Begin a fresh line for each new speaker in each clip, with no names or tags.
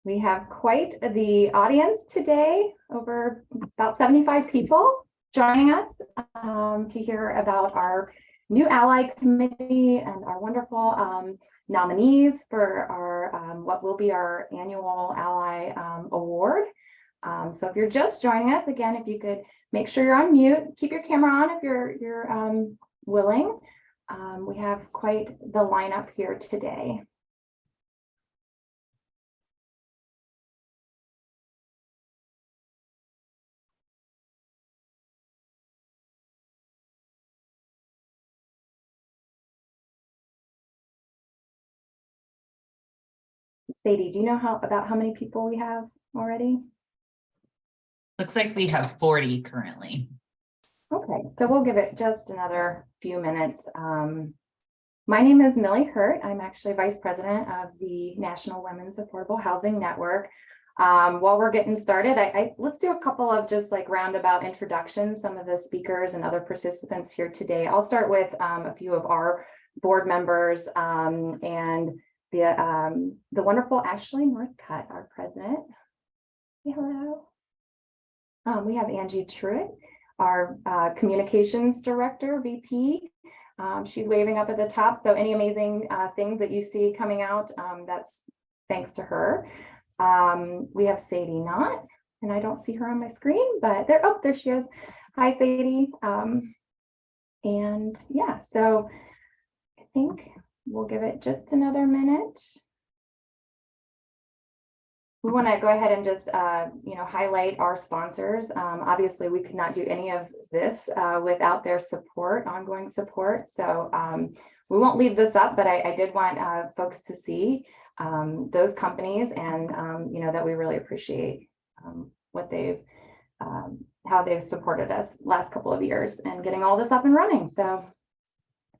We have quite the audience today, over about 75 people joining us to hear about our new Ally Committee and our wonderful nominees for our what will be our annual Ally Award. So if you're just joining us, again, if you could make sure you're on mute, keep your camera on if you're willing. We have quite the lineup here today. Sadie, do you know about how many people we have already?
Looks like we have 40 currently.
Okay, so we'll give it just another few minutes. My name is Millie Hurt. I'm actually Vice President of the National Women's Affordable Housing Network. While we're getting started, let's do a couple of just like roundabout introductions, some of the speakers and other participants here today. I'll start with a few of our board members and the wonderful Ashley Northcutt, our president. Say hello. We have Angie Truitt, our communications director, VP. She's waving up at the top. So any amazing things that you see coming out, that's thanks to her. We have Sadie Knott, and I don't see her on my screen, but there she is. Hi, Sadie. And yeah, so I think we'll give it just another minute. We want to go ahead and just, highlight our sponsors. Obviously, we could not do any of this without their support, ongoing support. So we won't leave this up, but I did want folks to see those companies and, that we really appreciate what how they've supported us last couple of years and getting all this up and running. So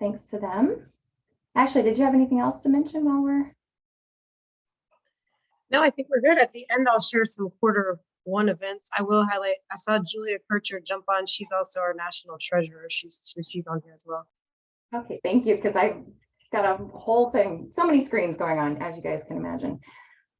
thanks to them. Ashley, did you have anything else to mention while we're?
No, I think we're good. At the end, I'll share some Q1 events. I will highlight, I saw Julia Kircher jump on. She's also our national treasurer. She's on here as well.
Okay, thank you, because I've got a whole thing, so many screens going on, as you guys can imagine.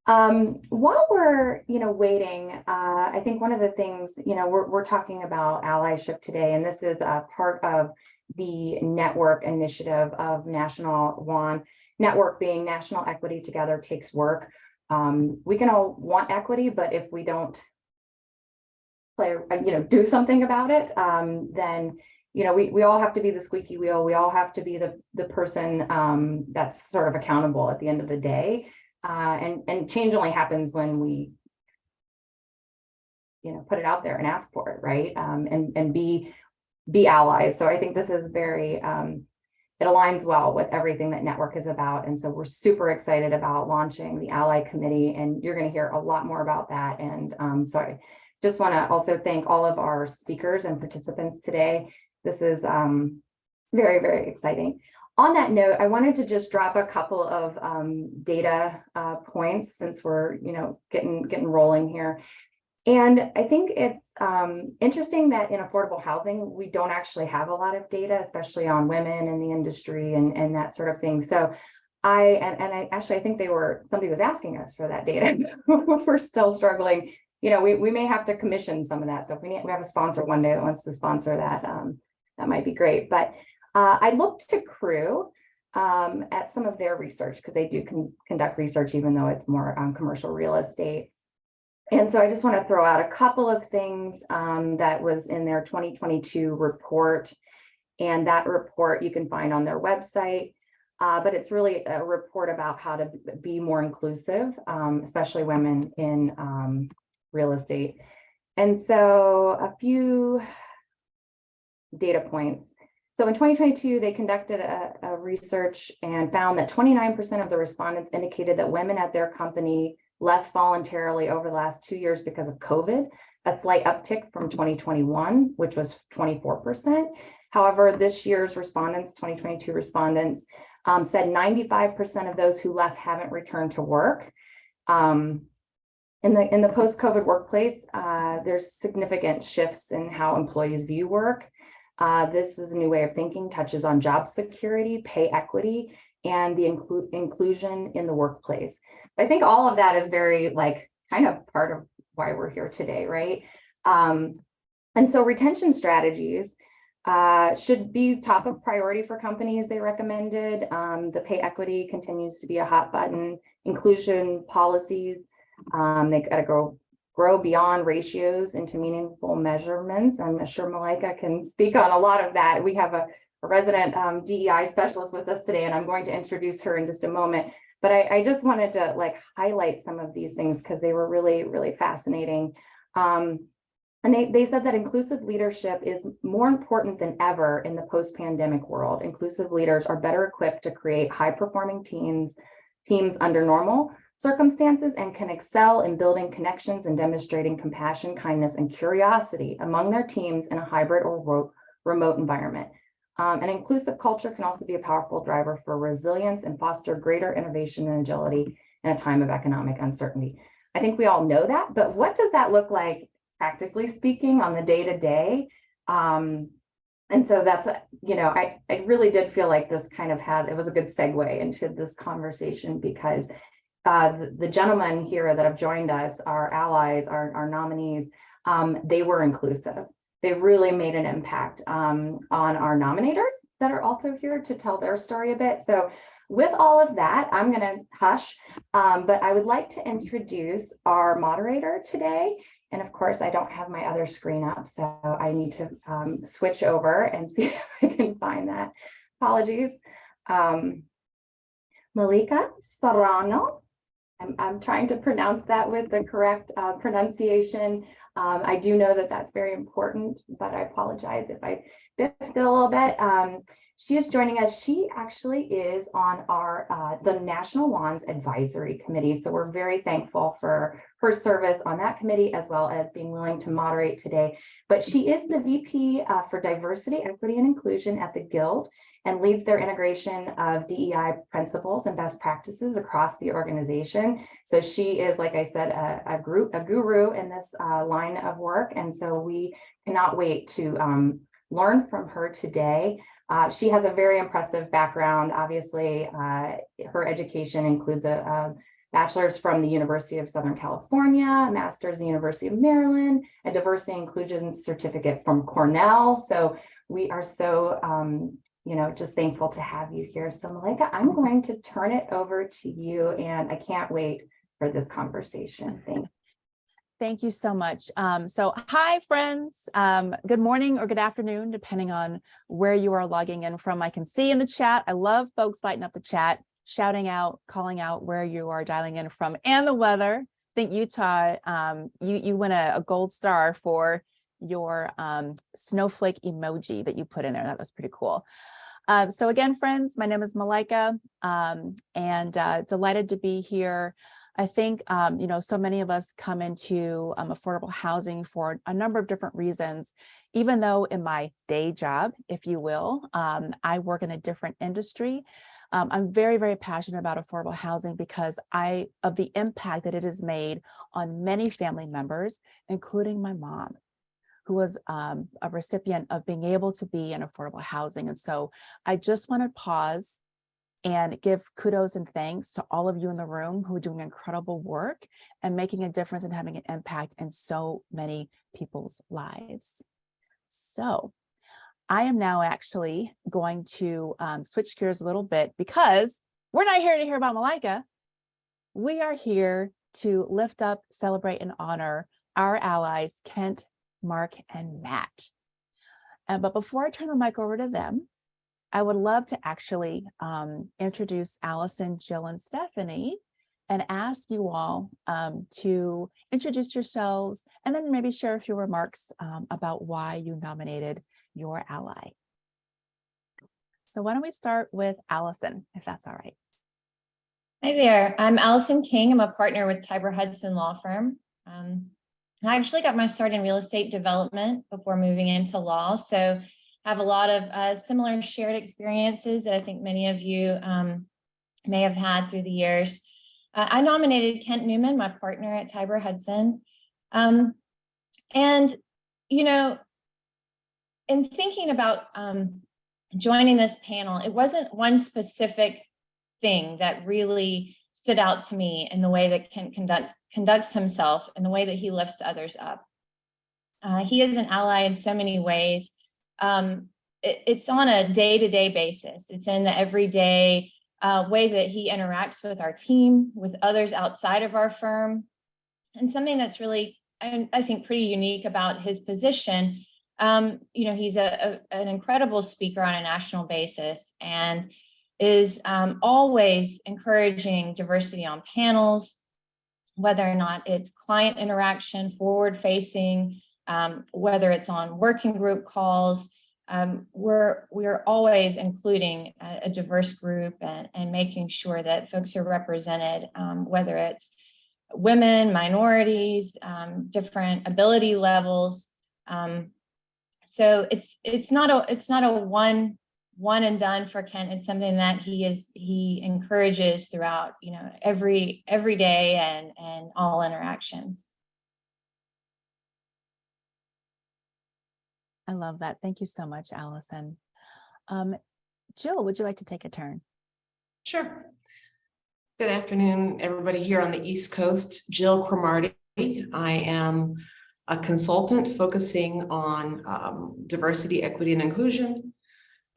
While we're, waiting, I think one of the things, we're talking about allyship today, and this is a part of the network initiative of National WAHN. Network being National Equity Together Takes Work. We can all want equity, but if we don't do something about it, then, we all have to be the squeaky wheel. We all have to be the person that's sort of accountable at the end of the day. And change only happens when we, put it out there and ask for it, right? And be allies. So I think this is very, it aligns well with everything that Network is about. And so we're super excited about launching the Ally Committee, and you're going to hear a lot more about that. And so I just want to also thank all of our speakers and participants today. This is very, very exciting. On that note, I wanted to just drop a couple of data points since we're, getting rolling here. And I think it's interesting that in affordable housing, we don't actually have a lot of data, especially on women in the industry and that sort of thing. So I think somebody was asking us for that data. We're still struggling. We may have to commission some of that. So if we have a sponsor one day that wants to sponsor that, that might be great. But I looked to Crew at some of their research, because they do conduct research, even though it's more on commercial real estate. And so I just want to throw out a couple of things that was in their 2022 report. And that report you can find on their website. But it's really a report about how to be more inclusive, especially women in real estate. And so a few data points. So in 2022, they conducted a research and found that 29% of the respondents indicated that women at their company left voluntarily over the last 2 years because of COVID, a slight uptick from 2021, which was 24%. However, this year's respondents, 2022 respondents, said 95% of those who left haven't returned to work. In the post-COVID workplace, there's significant shifts in how employees view work. This is a new way of thinking, touches on job security, pay equity, and the inclusion in the workplace. I think all of that is very like kind of part of why we're here today, right? And so retention strategies should be top of priority for companies, they recommended. The pay equity continues to be a hot button. Inclusion policies, they got to grow beyond ratios into meaningful measurements. I'm sure Malika can speak on a lot of that. We have a resident DEI specialist with us today, and I'm going to introduce her in just a moment. But I just wanted to like highlight some of these things because they were really, really fascinating. And they said that inclusive leadership is more important than ever in the post-pandemic world. Inclusive leaders are better equipped to create high-performing teams under normal circumstances and can excel in building connections and demonstrating compassion, kindness, and curiosity among their teams in a hybrid or remote environment. An inclusive culture can also be a powerful driver for resilience and foster greater innovation and agility in a time of economic uncertainty. I think we all know that, but what does that look like practically speaking on the day-to-day? And so that's, you know, I really did feel like this kind of it was a good segue into this conversation because the gentlemen here that have joined us, our allies, our nominees, they were inclusive. They really made an impact on our nominators that are also here to tell their story a bit. So with all of that, I'm going to hush, but I would like to introduce our moderator today. And of course, I don't have my other screen up, so I need to switch over and see if I can find that. Apologies. Malika Serrano. I'm trying to pronounce that with the correct pronunciation. I do know that that's very important, but I apologize if I biffed it a little bit. She is joining us. She actually is on the National WAHN's Advisory Committee. So we're very thankful for her service on that committee, as well as being willing to moderate today. But she is the VP for Diversity, Equity, and Inclusion at the Guild and leads their integration of DEI principles and best practices across the organization. So she is, like I said, a guru in this line of work. And so we cannot wait to learn from her today. She has a very impressive background. Obviously, her education includes a bachelor's from the University of Southern California, a master's at the University of Maryland, a diversity and inclusion certificate from Cornell. So we are so, just thankful to have you here. So Malika, I'm going to turn it over to you, and I can't wait for this conversation. Thanks.
Thank you so much. So hi, friends. Good morning or good afternoon, depending on where you are logging in from. I can see in the chat. I love folks lighting up the chat, shouting out, calling out where you are dialing in from, and the weather. I think Utah, you win a gold star for your snowflake emoji that you put in there. That was pretty cool. So again, friends, my name is Malika, and delighted to be here. I think, so many of us come into affordable housing for a number of different reasons, even though in my day job, if you will, I work in a different industry. I'm very, very passionate about affordable housing because of the impact that it has made on many family members, including my mom, who was a recipient of being able to be in affordable housing. And so I just want to pause and give kudos and thanks to all of you in the room who are doing incredible work and making a difference and having an impact in so many people's lives. So I am now actually going to switch gears a little bit because we're not here to hear about Malika. We are here to lift up, celebrate, and honor our allies, Kent, Mark, and Matt. But before I turn the mic over to them, I would love to actually introduce Allison, Jill, and Stephanie and ask you all to introduce yourselves and then maybe share a few remarks about why you nominated your ally. So why don't we start with Allison, if that's all right.
Hi there, I'm Allison King. I'm a partner with Tiber Hudson Law Firm. I actually got my start in real estate development before moving into law. So have a lot of similar shared experiences that I think many of you may have had through the years. I nominated Kent Newman, my partner at Tiber Hudson. And, in thinking about joining this panel, it wasn't one specific thing that really stood out to me in the way that Kent conducts himself and the way that he lifts others up. He is an ally in so many ways. It's on a day-to-day basis. It's in the everyday way that he interacts with our team, with others outside of our firm. And something that's really, I think, pretty unique about his position, he's an incredible speaker on a national basis and is always encouraging diversity on panels, whether or not it's client interaction, forward-facing, whether it's on working group calls. We're always including a diverse group and making sure that folks are represented, whether it's women, minorities, different ability levels. So it's not a one and done for Kent. It's something that he encourages throughout, every day and all interactions.
I love that. Thank you so much, Allison. Jill, would you like to take a turn?
Sure. Good afternoon, everybody here on the East Coast. Jill Cromartie. I am a consultant focusing on diversity, equity, and inclusion,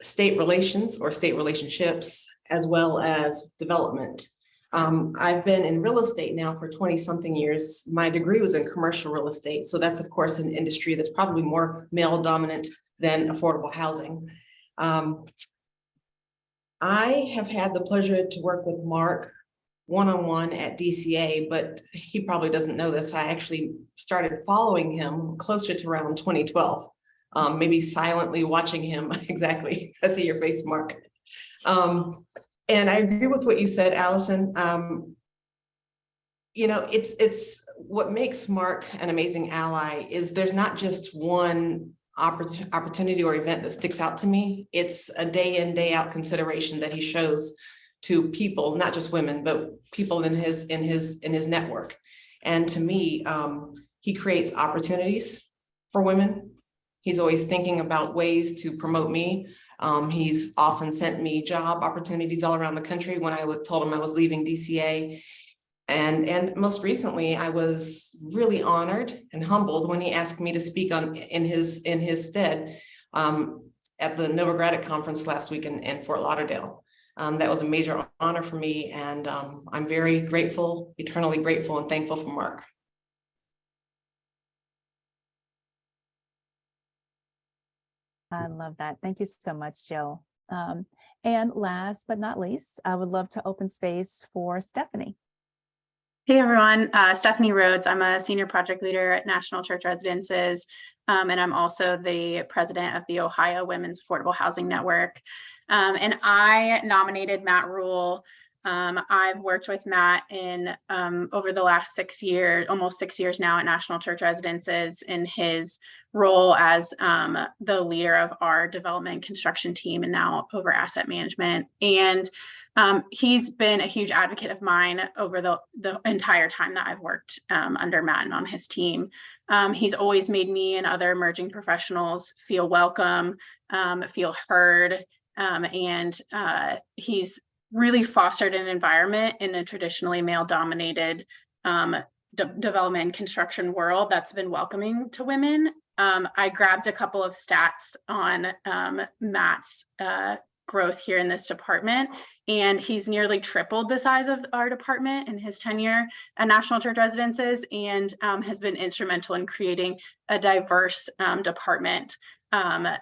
state relations or state relationships, as well as development. I've been in real estate now for 20-something years. My degree was in commercial real estate. So that's, of course, an industry that's probably more male dominant than affordable housing. I have had the pleasure to work with Mark one-on-one at DCA, but he probably doesn't know this. I actually started following him closer to around 2012, maybe silently watching him. Exactly. I see your face, Mark. And I agree with what you said, Allison. It's what makes Mark an amazing ally is there's not just one opportunity or event that sticks out to me. It's a day in, day out consideration that he shows to people, not just women, but people in his network. And to me, he creates opportunities for women. He's always thinking about ways to promote me. He's often sent me job opportunities all around the country when I told him I was leaving DCA. And most recently, I was really honored and humbled when he asked me to speak in his stead at the Novogradac conference last week in Fort Lauderdale. That was a major honor for me, and I'm very grateful, eternally grateful and thankful for Mark.
I love that. Thank you so much, Jill. And last but not least, I would love to open space for Stephanie.
Hey everyone, Stephanie Rhodes. I'm a senior project leader at National Church Residences, and I'm also the president of the Ohio Women's Affordable Housing Network. And I nominated Matt Rule. I've worked with Matt in over the last 6 years, almost 6 years now at National Church Residences in his role as the leader of our development construction team and now over asset management. And he's been a huge advocate of mine over the entire time that I've worked under Matt and on his team. He's always made me and other emerging professionals feel welcome, feel heard, and he's really fostered an environment in a traditionally male-dominated development and construction world that's been welcoming to women. I grabbed a couple of stats on Matt's growth here in this department, and he's nearly tripled the size of our department in his tenure at National Church Residences, and has been instrumental in creating a diverse department.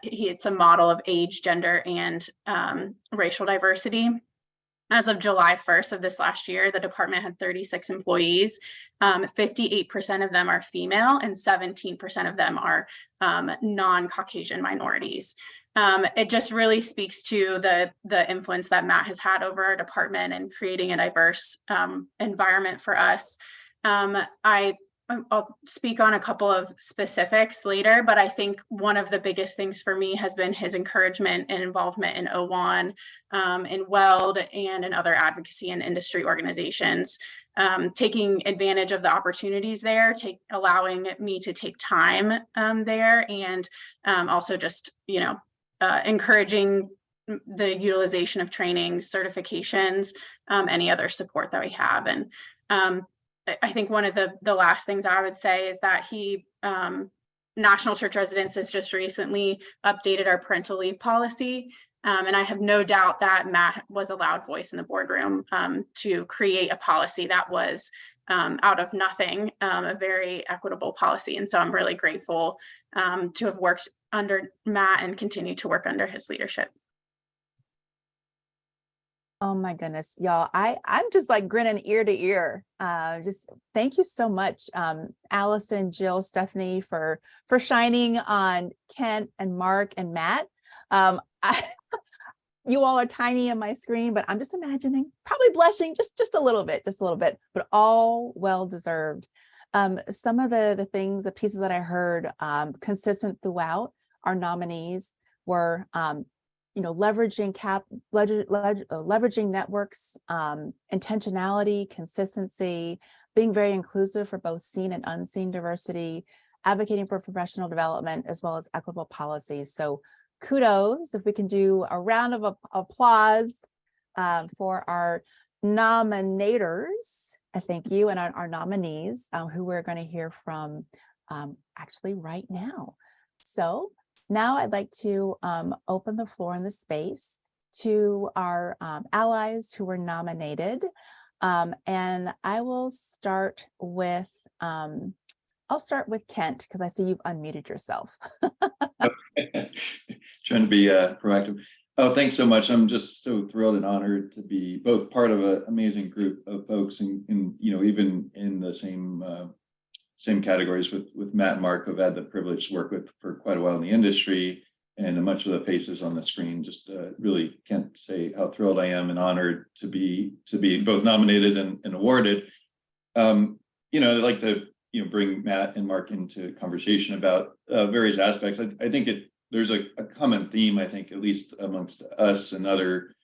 It's a model of age, gender, and racial diversity. As of July 1st of this last year, the department had 36 employees. 58% of them are female and 17% of them are non-Caucasian minorities. It just really speaks to the influence that Matt has had over our department and creating a diverse environment for us. I'll speak on a couple of specifics later, but I think one of the biggest things for me has been his encouragement and involvement in WAHN, in WELD, and in other advocacy and industry organizations, taking advantage of the opportunities there, allowing me to take time there, and also just, encouraging the utilization of trainings, certifications, any other support that we have. And I think one of the last things I would say is that National Church Residences just recently updated our parental leave policy. And I have no doubt that Matt was a loud voice in the boardroom to create a policy that was out of nothing, a very equitable policy. And so I'm really grateful to have worked under Matt and continue to work under his leadership.
Oh my goodness, y'all. I'm just like grinning ear to ear. Just thank you so much, Allison, Jill, Stephanie, for shining on Kent and Mark and Matt. You all are tiny on my screen, but I'm just imagining, probably blushing just a little bit, but all well deserved. Some of the things, the pieces that I heard consistent throughout our nominees were leveraging networks, intentionality, consistency, being very inclusive for both seen and unseen diversity, advocating for professional development, as well as equitable policies. So kudos, if we can do a round of applause for our nominators. I thank you, and our nominees, who we're going to hear from actually right now. So now I'd like to open the floor in the space to our allies who were nominated. And I will start with, I'll start with Kent, because I see you've unmuted yourself.
Trying to be proactive. Oh, thanks so much. I'm just so thrilled and honored to be both part of an amazing group of folks, and even in the same categories with Matt and Mark, who've had the privilege to work with for quite a while in the industry, and much of the faces on the screen. Just really can't say how thrilled I am and honored to be both nominated and awarded. I'd like to bring Matt and Mark into conversation about various aspects. I think there's a common theme, I think, at least amongst us and other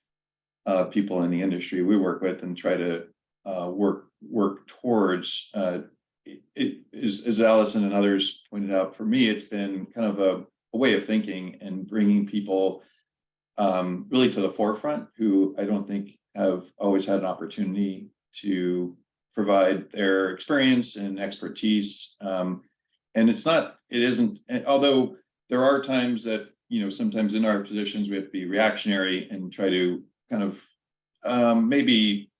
people in the industry we work with and try to work towards. As Allison and others pointed out, for me, it's been kind of a way of thinking and bringing people really to the forefront who I don't think have always had an opportunity to provide their experience and expertise. And it isn't, although there are times that, sometimes in our positions we have to be reactionary and try to kind of maybe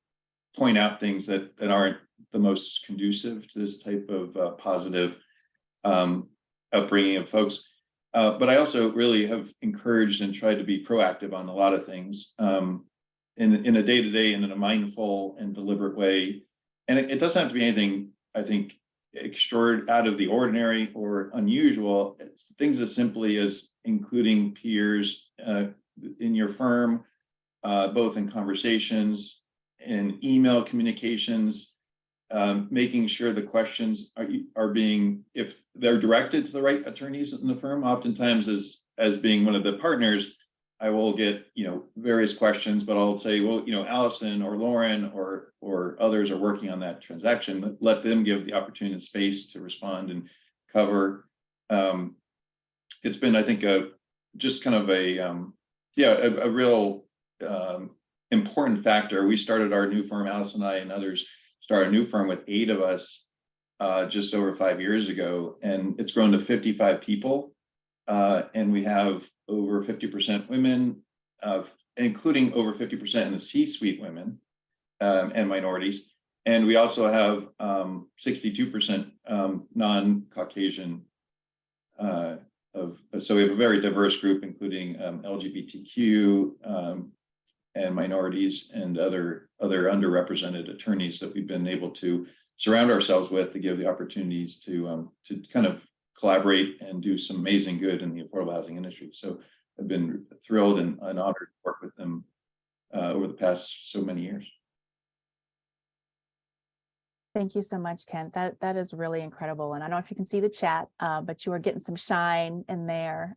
point out things that aren't the most conducive to this type of positive upbringing of folks. But I also really have encouraged and tried to be proactive on a lot of things in a day-to-day and in a mindful and deliberate way. And it doesn't have to be anything, I think, out of the ordinary or unusual. It's things as simply as including peers in your firm, both in conversations and email communications, making sure the questions are being, if they're directed to the right attorneys in the firm. Oftentimes, as being one of the partners, I will get various questions, but I'll say, well, Allison or Lauren or others are working on that transaction. Let them give the opportunity and space to respond and cover. It's been, I think, just kind of a real important factor. We started our new firm, Allison and I and others started a new firm with 8 of us just over 5 years ago, and it's grown to 55 people, and we have over 50% women, including over 50% in the C-suite women and minorities. And we also have 62% non-Caucasian. So we have a very diverse group, including LGBTQ and minorities and other underrepresented attorneys that we've been able to surround ourselves with to give the opportunities to kind of collaborate and do some amazing good in the affordable housing industry. So I've been thrilled and honored to work with them over the past so many years.
Thank you so much, Kent. That is really incredible. And I don't know if you can see the chat, but you are getting some shine in there.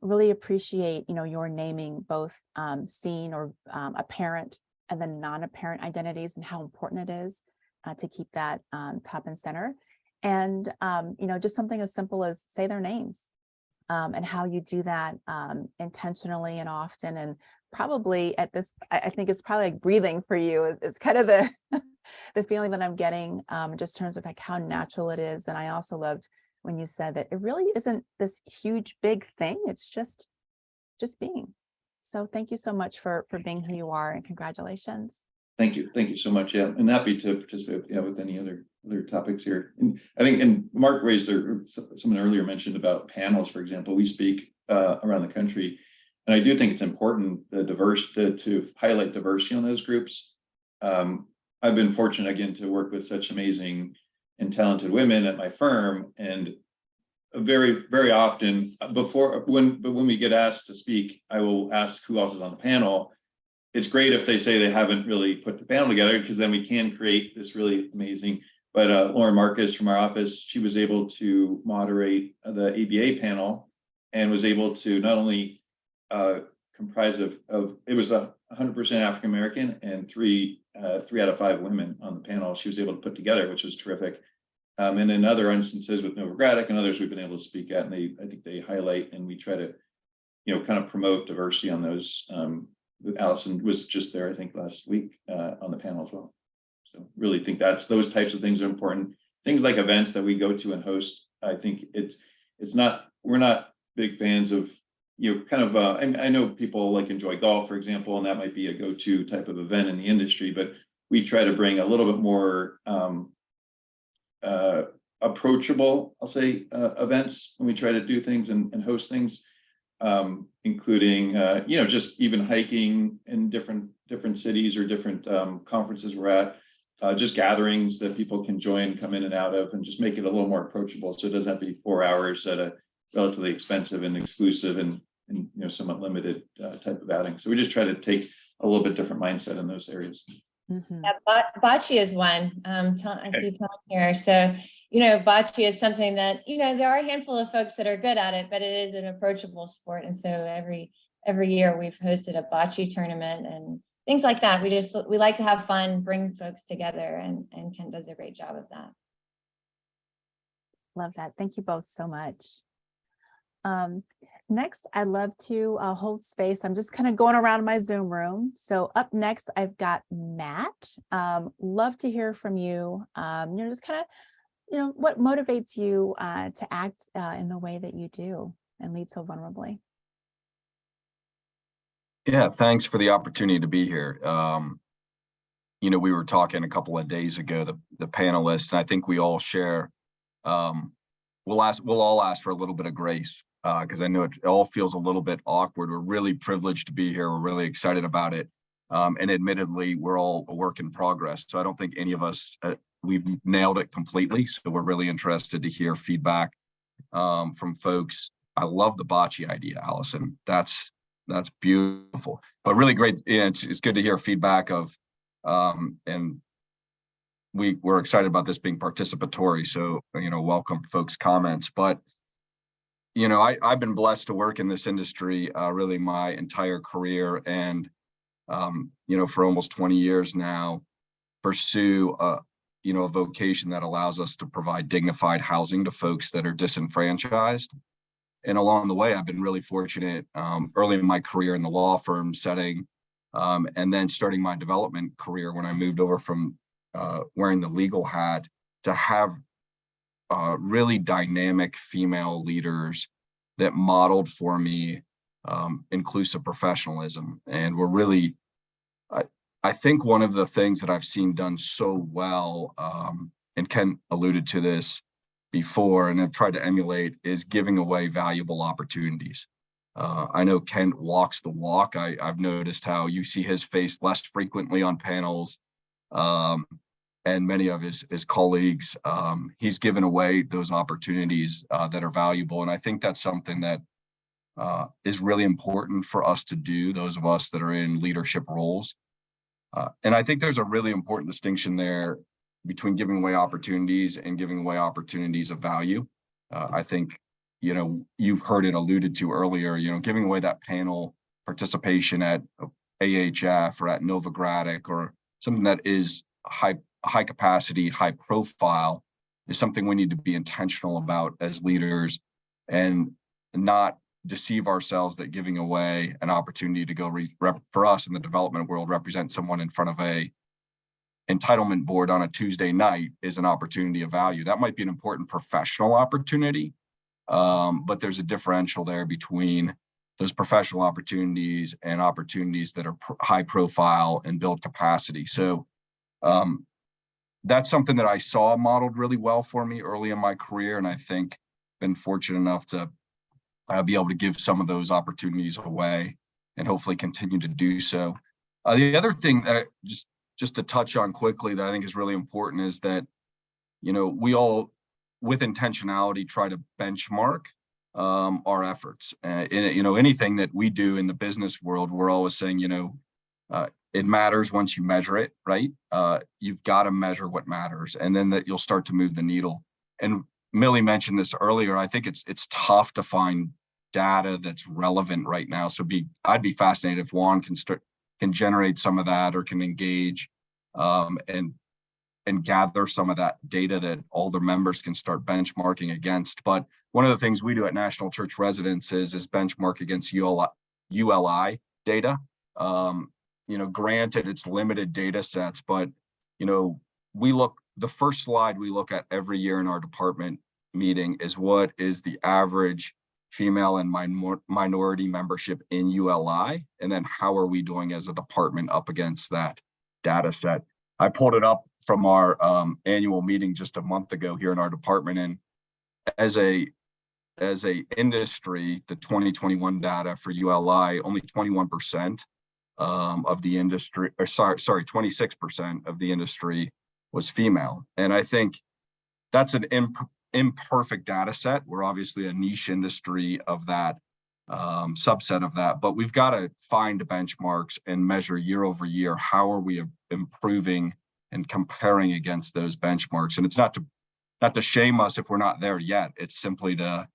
Really appreciate, your naming both seen or apparent and then non-apparent identities and how important it is to keep that top and center. And, just something as simple as say their names. and how you do that intentionally and often. And probably at this, I think it's probably like breathing for you is kind of the the feeling that I'm getting just in terms of like how natural it is. And I also loved when you said that it really isn't this huge, big thing. It's just being. So thank you so much for being who you are, and congratulations.
Thank you so much. Yeah, and happy to participate. Yeah, with any other topics here. And I think, and Mark raised, or someone earlier mentioned about panels, for example. We speak around the country, and I do think it's important to highlight diversity on those groups. I've been fortunate again to work with such amazing and talented women at my firm, and very, very often when we get asked to speak, I will ask who else is on the panel. It's great if they say they haven't really put the panel together, because then we can create this really amazing. But Lauren Marcus from our office, she was able to moderate the ABA panel and was able to not only comprise of it was 100% African American and three out of 5 women on the panel. She was able to put together, which was terrific. And in other instances with Nova Gradic and others we've been able to speak at, and I think they highlight, and we try to, kind of promote diversity on those. Allison was just there, I think, last week on the panel as well. So really think those types of things are important. Things like events that we go to and host. I think we're not big fans of, I know people like enjoy golf, for example, and that might be a go-to type of event in the industry, but we try to bring a little bit more approachable, I'll say, events when we try to do things and host things. Including just even hiking in different cities or different conferences we're at, just gatherings that people can join, come in and out of, and just make it a little more approachable, so it doesn't have to be 4 hours at a relatively expensive and exclusive and somewhat limited type of outing. So we just try to take a little bit different mindset in those areas.
Mm-hmm.
Yeah, bocce is one. I see Tom here. So, bocce is something that, there are a handful of folks that are good at it, but it is an approachable sport. And so every year we've hosted a bocce tournament and things like that. We like to have fun, bring folks together, and Ken does a great job of that.
Love that. Thank you both so much. Next, I'd love to hold space. I'm just kind of going around my Zoom room. So up next, I've got Matt. Love to hear from you. Just kind of, what motivates you to act in the way that you do and lead so vulnerably?
Yeah, thanks for the opportunity to be here. We were talking a couple of days ago, the panelists, and I think we all share, we'll all ask for a little bit of grace, because I know it all feels a little bit awkward. We're really privileged to be here. We're really excited about it. And admittedly, we're all a work in progress. So I don't think any of us, we've nailed it completely. So we're really interested to hear feedback from folks. I love the bocce idea, Allison. That's beautiful, but really great. It's good to hear feedback of, and we're excited about this being participatory. So, welcome folks' comments, but I've been blessed to work in this industry really my entire career, and for almost 20 years now, pursue a vocation that allows us to provide dignified housing to folks that are disenfranchised. And along the way, I've been really fortunate early in my career in the law firm setting, and then starting my development career when I moved over from wearing the legal hat, to have really dynamic female leaders that modeled for me inclusive professionalism. And we're really, I think one of the things that I've seen done so well, and Ken alluded to this before, and I've tried to emulate, is giving away valuable opportunities. I know Ken walks the walk. I've noticed how you see his face less frequently on panels, and many of his colleagues, he's given away those opportunities that are valuable. And I think that's something that is really important for us to do, those of us that are in leadership roles. And I think there's a really important distinction there between giving away opportunities and giving away opportunities of value. I think, you've heard it alluded to earlier, giving away that panel participation at AHF or at Nova Gradic, or something that is high capacity, high profile, is something we need to be intentional about as leaders, and not deceive ourselves that giving away an opportunity to go for us in the development world, represent someone in front of a entitlement board on a Tuesday night is an opportunity of value. That might be an important professional opportunity, but there's a differential there between those professional opportunities and opportunities that are high profile and build capacity. So that's something that I saw modeled really well for me early in my career, and I think been fortunate enough to be able to give some of those opportunities away and hopefully continue to do so. The other thing that just to touch on quickly that I think is really important is that, you know, we all with intentionality try to benchmark our efforts. You know, anything that we do in the business world, we're always saying, you know, it matters once you measure it, right? You've got to measure what matters, and then that you'll start to move the needle. And Millie mentioned this earlier. I think it's tough to find data that's relevant right now. So I'd be fascinated if WAHN can generate some of that or can engage and gather some of that data that all their members can start benchmarking against. But one of the things we do at National Church Residences is benchmark against ULI data. You know, granted, it's limited data sets, but, you know, the first slide we look at every year in our department meeting is what is the average female and minority membership in ULI, and then how are we doing as a department up against that data set. I pulled it up from our annual meeting just a month ago here in our department, and as a industry, the 2021 data for ULI, only 21% of the industry, or sorry, 26% of the industry was female. And I think that's an imperfect data set. We're obviously a niche industry of that subset of that, but we've got to find benchmarks and measure year over year. How are we improving and comparing against those benchmarks? And it's not to shame us if we're not there yet. It's simply to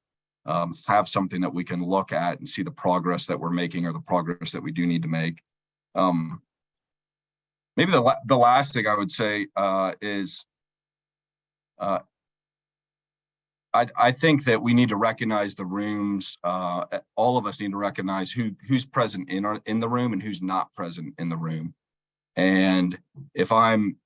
have something that we can look at and see the progress that we're making or the progress that we do need to make. Maybe the last thing I would say is I think that we need to recognize the rooms. All of us need to recognize who's present in the room and who's not present in the room. And if I'm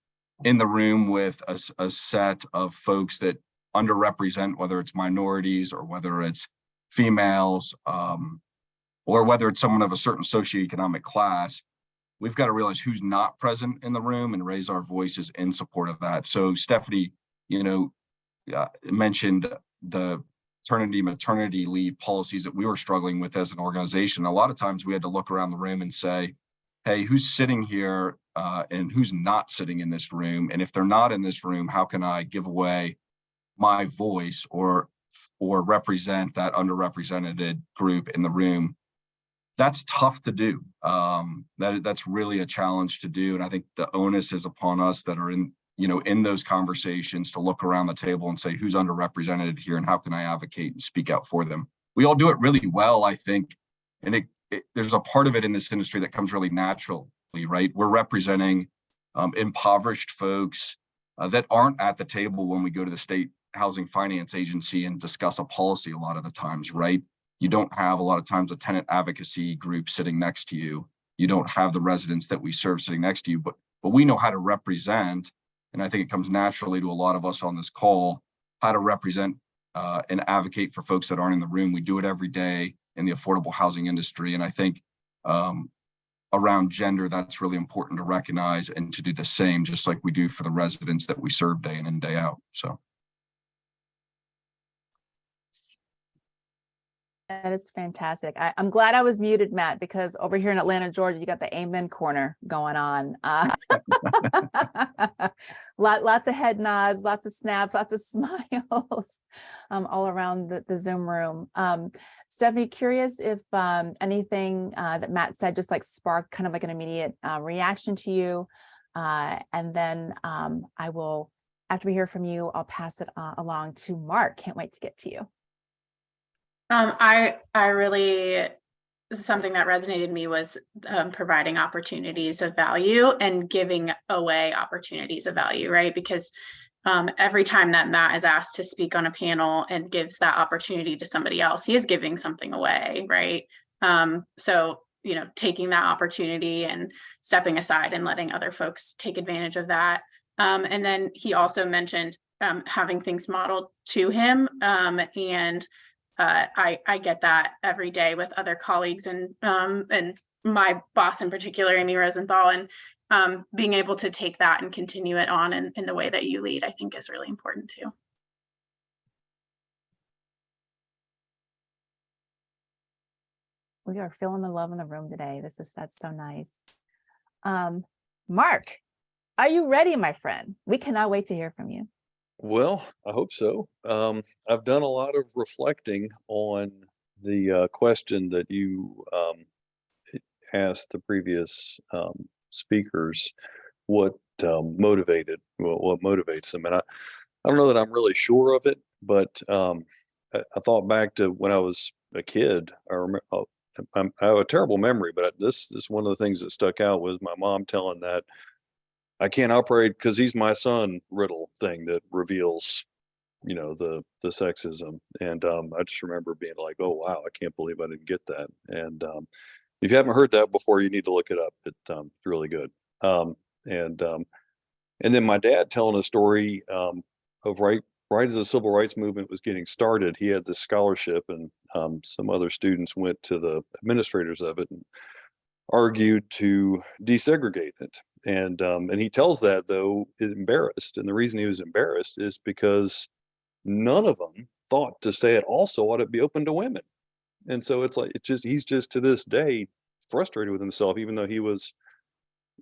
in the room with a set of folks that underrepresent, whether it's minorities or whether it's females, or whether it's someone of a certain socioeconomic class, we've got to realize who's not present in the room and raise our voices in support of that. So Stephanie, you know, mentioned the maternity leave policies that we were struggling with as an organization. A lot of times we had to look around the room and say, hey, who's sitting here and who's not sitting in this room? And if they're not in this room, how can I give away my voice or represent that underrepresented group in the room? That's tough to do. That's really a challenge to do. And I think the onus is upon us that are in those conversations to look around the table and say, who's underrepresented here and how can I advocate and speak out for them? We all do it really well, I think. And there's a part of it in this industry that comes really naturally, right? We're representing impoverished folks that aren't at the table when we go to the State Housing Finance Agency and discuss a policy a lot of the times, right? You don't have a lot of times a tenant advocacy group sitting next to you. You don't have the residents that we serve sitting next to you, but we know how to represent. And I think it comes naturally to a lot of us on this call, how to represent and advocate for folks that aren't in the room. We do it every day in the affordable housing industry. And I think around gender, that's really important to recognize and to do the same, just like we do for the residents that we serve day in and day out. So.
That is fantastic. I'm glad I was muted, Matt, because over here in Atlanta, Georgia, you got the amen corner going on. Lots of head nods, lots of snaps, lots of smiles all around the Zoom room. Stephanie, curious if anything that Matt said just like sparked kind of like an immediate reaction to you. And then I will, after we hear from you, I'll pass it along to Mark. Can't wait to get to you.
I really, something that resonated me was providing opportunities of value and giving away opportunities of value, right? Because every time that Matt is asked to speak on a panel and gives that opportunity to somebody else, he is giving something away, right? So, you know, taking that opportunity and stepping aside and letting other folks take advantage of that. And then he also mentioned having things modeled to him. And I get that every day with other colleagues and my boss in particular, Amy Rosenthal, and being able to take that and continue it on in the way that you lead, I think is really important too.
We are feeling the love in the room today. That's so nice. Mark, are you ready, my friend? We cannot wait to hear from you.
Well, I hope so. I've done a lot of reflecting on the question that you asked the previous speakers, what what motivates them. And I don't know that I'm really sure of it, but I thought back to when I was a kid. I remember, I have a terrible memory, but this is one of the things that stuck out was my mom telling that I can't operate because he's my son riddle thing that reveals, you know, the sexism. And I just remember being like, oh, wow, I can't believe I didn't get that. And if you haven't heard that before, you need to look it up. It's really good. And then my dad telling a story of right as the civil rights movement was getting started, he had this scholarship, and some other students went to the administrators of it and argued to desegregate it. And he tells that, though, embarrassed. And the reason he was embarrassed is because none of them thought to say it also ought to be open to women. And so it's like, he's just to this day frustrated with himself, even though he was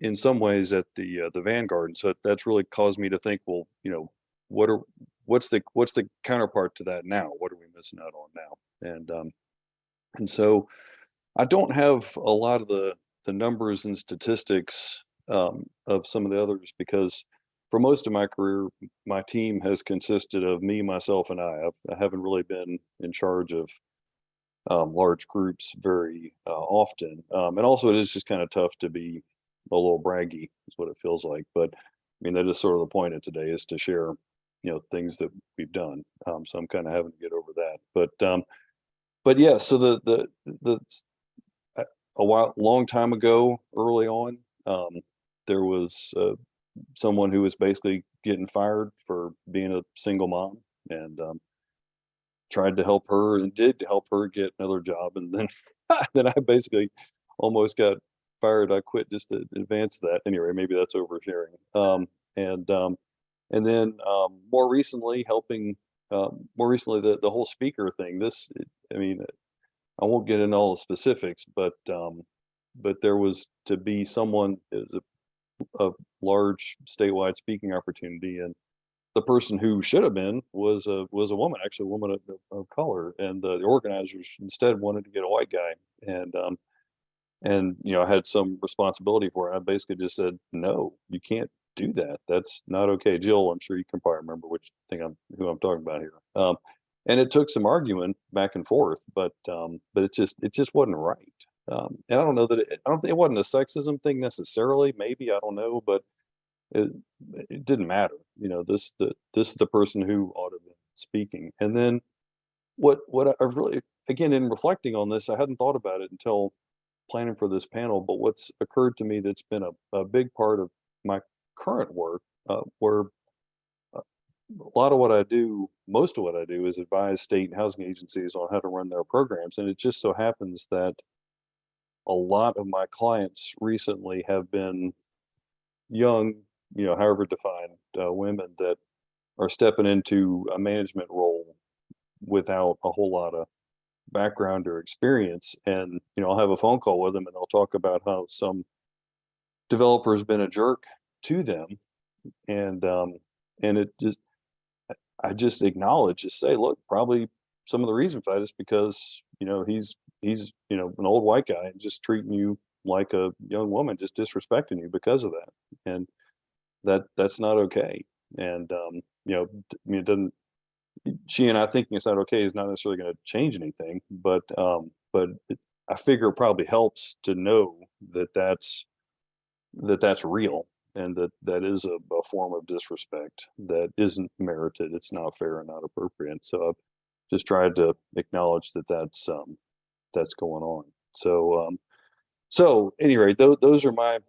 in some ways at the vanguard. And so that's really caused me to think, well, you know, what's the counterpart to that now? What are we missing out on now? And so I don't have a lot of the numbers and statistics of some of the others, because for most of my career, my team has consisted of me, myself, and I haven't really been in charge of large groups very often. And also it is just kind of tough to be a little braggy is what it feels like. But I mean, that is sort of the point of today, is to share, you know, things that we've done. So I'm kind of having to get over that. But yeah, so long time ago, early on, there was someone who was basically getting fired for being a single mom, and tried to help her and did help her get another job. And then then I basically almost got fired. I quit just to advance that. Anyway, maybe that's oversharing. And then more recently the whole speaker thing. I mean, I won't get into all the specifics, but there was to be someone is a large statewide speaking opportunity, and the person who should have been was a woman, actually a woman of color, and the organizers instead wanted to get a white guy, and you know, I had some responsibility for it. I basically just said, no, you can't do that. That's not okay. Jill, I'm sure you can probably remember who I'm talking about here. And it took some arguing back and forth, but it just wasn't right. And I don't know that I don't think it wasn't a sexism thing necessarily. Maybe, I don't know, but it didn't matter. You know, this is the person who ought to be speaking. And then what I've really, again, in reflecting on this, I hadn't thought about it until planning for this panel, but what's occurred to me that's been a big part of my current work, where a lot of what I do, most of what I do, is advise state and housing agencies on how to run their programs. And it just so happens that a lot of my clients recently have been young, you know, however defined, women that are stepping into a management role without a whole lot of background or experience. And, you know, I'll have a phone call with them and they'll talk about how some developer has been a jerk to them. And it just, I just acknowledge, just say, look, probably some of the reason for that is because, you know, he's, you know, an old white guy and just treating you like a young woman, just disrespecting you because of that. And that's not okay. And, you know, I mean, it doesn't, she and I thinking it's not okay is not necessarily going to change anything, but I figure it probably helps to know that that's real. and that is a form of disrespect that isn't merited. It's not fair and not appropriate. So I've just tried to acknowledge that that's going on. So anyway, those are my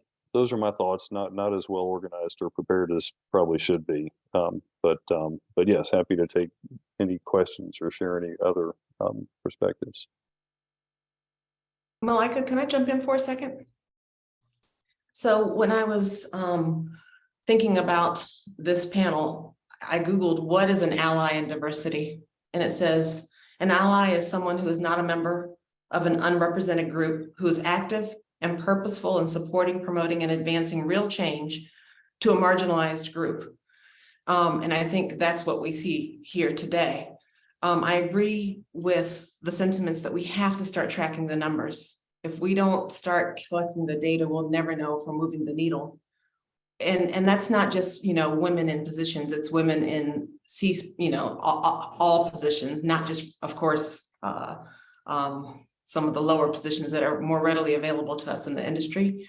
thoughts. Not as well organized or prepared as probably should be. But yes, happy to take any questions or share any other perspectives.
Malika, can I jump in for a second? So when I was thinking about this panel, I Googled what is an ally in diversity, and it says an ally is someone who is not a member of an unrepresented group who is active and purposeful in supporting, promoting, and advancing real change to a marginalized group. And I think that's what we see here today. I agree with the sentiments that we have to start tracking the numbers. If we don't start collecting the data, we'll never know if we're moving the needle. And that's not just, women in positions, it's women in all positions, not just, of course, some of the lower positions that are more readily available to us in the industry.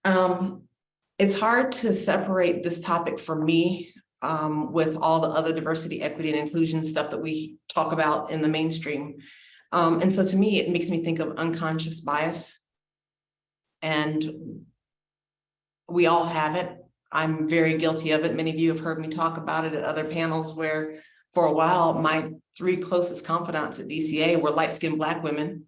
It's hard to separate this topic for me with all the other diversity, equity, and inclusion stuff that we talk about in the mainstream. And so to me, it makes me think of unconscious bias. And we all have it. I'm very guilty of it. Many of you have heard me talk about it at other panels where for a while, my 3 closest confidants at DCA were light-skinned Black women.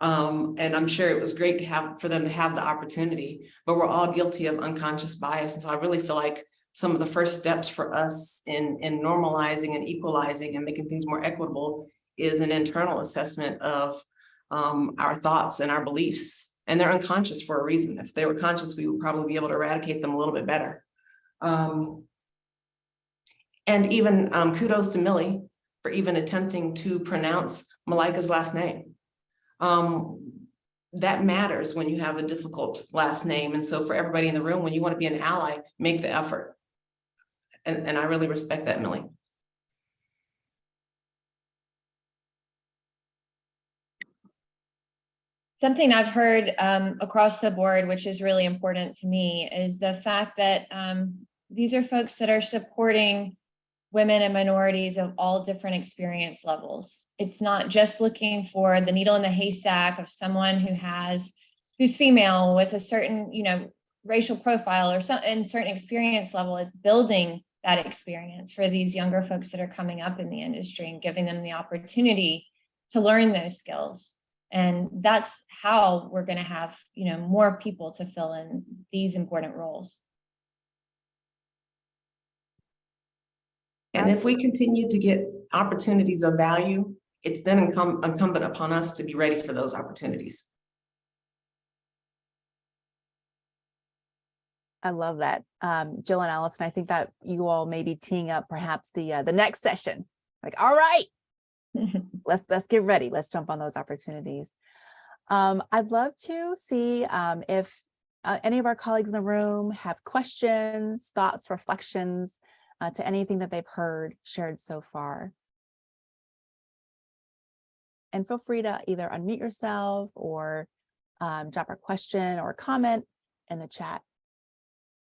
And I'm sure it was great for them to have the opportunity, but we're all guilty of unconscious bias. And so I really feel like some of the first steps for us in normalizing and equalizing and making things more equitable is an internal assessment of our thoughts and our beliefs. And they're unconscious for a reason. If they were conscious, we would probably be able to eradicate them a little bit better. And even kudos to Millie for even attempting to pronounce Malika's last name. That matters when you have a difficult last name. And so for everybody in the room, when you want to be an ally, make the effort. And I really respect that, Millie.
Something I've heard across the board, which is really important to me, is the fact that these are folks that are supporting women and minorities of all different experience levels. It's not just looking for the needle in the haystack of someone who's female with a certain, racial profile or and certain experience level. It's building that experience for these younger folks that are coming up in the industry and giving them the opportunity to learn those skills. And that's how we're going to have, more people to fill in these important roles.
And if we continue to get opportunities of value, it's then incumbent upon us to be ready for those opportunities.
I love that. Jill and Allison, I think that you all may be teeing up perhaps the next session. Like, all right, let's get ready. Let's jump on those opportunities. I'd love to see if any of our colleagues in the room have questions, thoughts, reflections to anything that they've heard shared so far. And feel free to either unmute yourself or drop a question or a comment in the chat.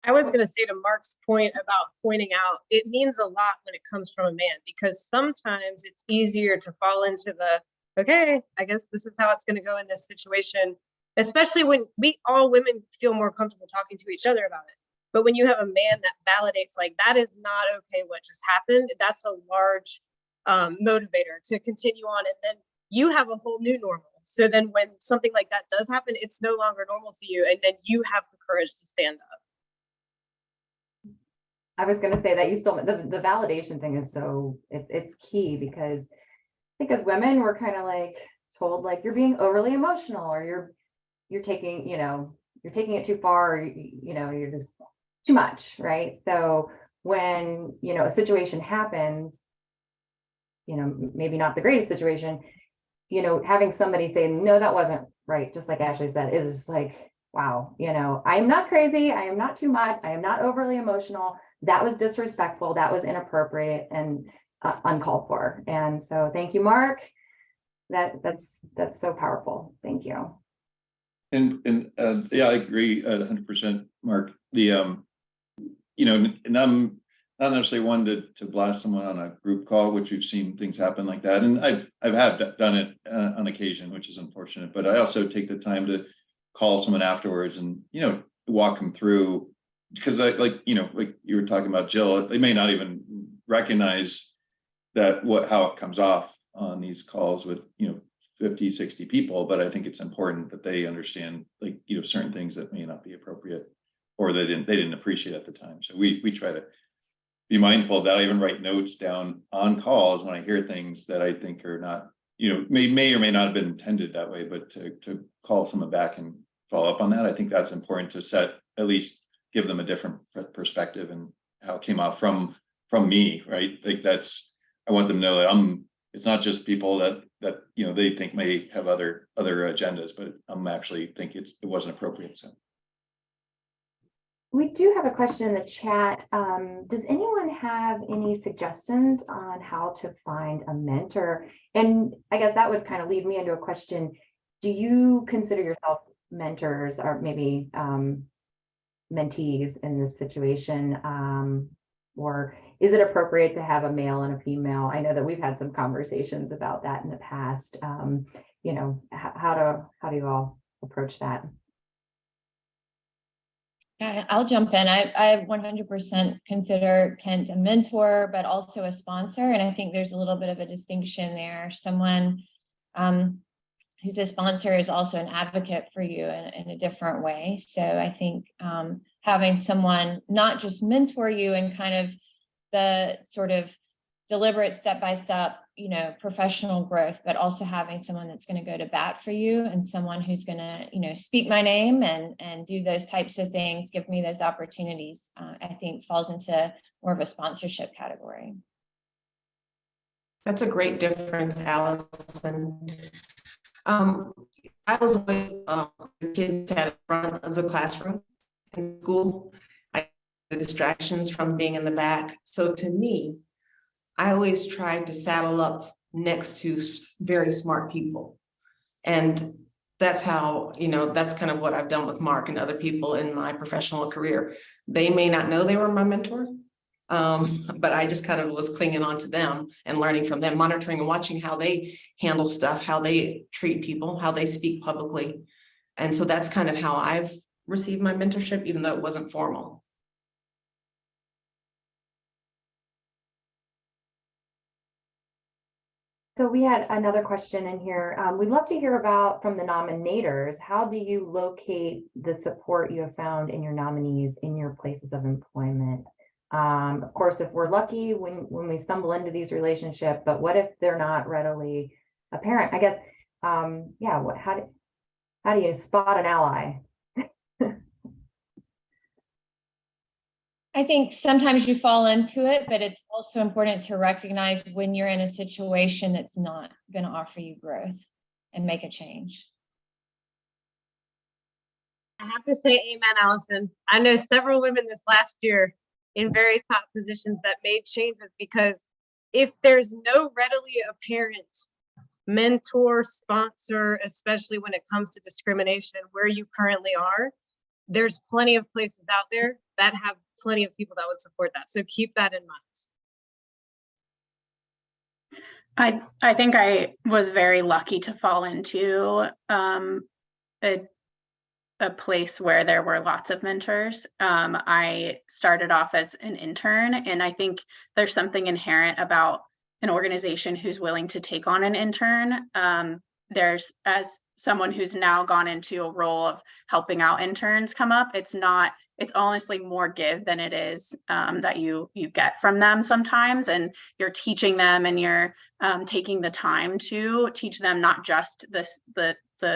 I was going to say to Mark's point about pointing out, it means a lot when it comes from a man, because sometimes it's easier to fall into the, okay, I guess this is how it's going to go in this situation, especially when all women feel more comfortable talking to each other about it. But when you have a man that validates, like, that is not okay what just happened, that's a large motivator to continue on. And then you have a whole new normal. So then when something like that does happen, it's no longer normal to you. And then you have the courage to stand up.
I was going to say that the validation thing is it's key, because I think as women, we're kind of like told, like, you're being overly emotional, or you're taking it too far, or, you're just too much. Right. So when, a situation happens, maybe not the greatest situation, having somebody say, no, that wasn't right, just like Ashley said, is just like, wow, I am not crazy. I am not too much. I am not overly emotional. That was disrespectful. That was inappropriate and uncalled for. And so thank you, Mark. That's so powerful. Thank you.
And yeah, I agree 100%, Mark. you know, and I'm not necessarily one to blast someone on a group call, which we've seen things happen like that. And I've done it on occasion, which is unfortunate, but I also take the time to call someone afterwards and, you know, walk them through, because like you were talking about Jill, they may not even recognize that how it comes off on these calls with, you know, 50, 60 people, but I think it's important that they understand, like, you know, certain things that may not be appropriate or they didn't appreciate at the time. So we try to be mindful of that. I even write notes down on calls when I hear things that I think are not, you know, may or may not have been intended that way, but to call someone back and follow up on that. I think that's important to at least give them a different perspective and how it came out from me, right? Like I want them to know that it's not just people that you know, they think may have other agendas, but I'm actually think it wasn't appropriate. So
we do have a question in the chat. Does anyone have any suggestions on how to find a mentor? And I guess that would kind of lead me into a question. Do you consider yourself mentors or maybe mentees in this situation? Or is it appropriate to have a male and a female? I know that we've had some conversations about that in the past. You know, how do you all approach that?
I'll jump in. I 100% consider Kent a mentor, but also a sponsor. And I think there's a little bit of a distinction there. Someone who's a sponsor is also an advocate for you in a different way. So I think having someone not just mentor you in kind of the sort of deliberate step-by-step, you know, professional growth, but also having someone that's going to go to bat for you and someone who's going to, you know, speak my name and do those types of things, give me those opportunities, I think falls into more of a sponsorship category.
That's a great difference, Allison. I was always the kids at the front of the classroom in school. The distractions from being in the back. So to me, I always tried to saddle up next to very smart people. And that's how, you know, that's kind of what I've done with Mark and other people in my professional career. They may not know they were my mentor, but I just kind of was clinging on to them and learning from them, monitoring and watching how they handle stuff, how they treat people, how they speak publicly. And so that's kind of how I've received my mentorship, even though it wasn't formal.
So we had another question in here. We'd love to hear about from the nominators. How do you locate the support you have found in your nominees in your places of employment? Of course, if we're lucky when we stumble into these relationships, but what if they're not readily apparent? I guess, yeah, how do you spot an ally?
I think sometimes you fall into it, but it's also important to recognize when you're in a situation that's not going to offer you growth and make a change.
I have to say amen, Allison. I know several women this last year in very top positions that made changes because if there's no readily apparent mentor, sponsor, especially when it comes to discrimination where you currently are, there's plenty of places out there that have plenty of people that would support that. So keep that in mind.
I think I was very lucky to fall into a place where there were lots of mentors. I started off as an intern, and I think there's something inherent about an organization who's willing to take on an intern. There's, as someone who's now gone into a role of helping out interns come up, it's honestly more give than it is that you get from them sometimes. And you're teaching them and you're taking the time to teach them not just the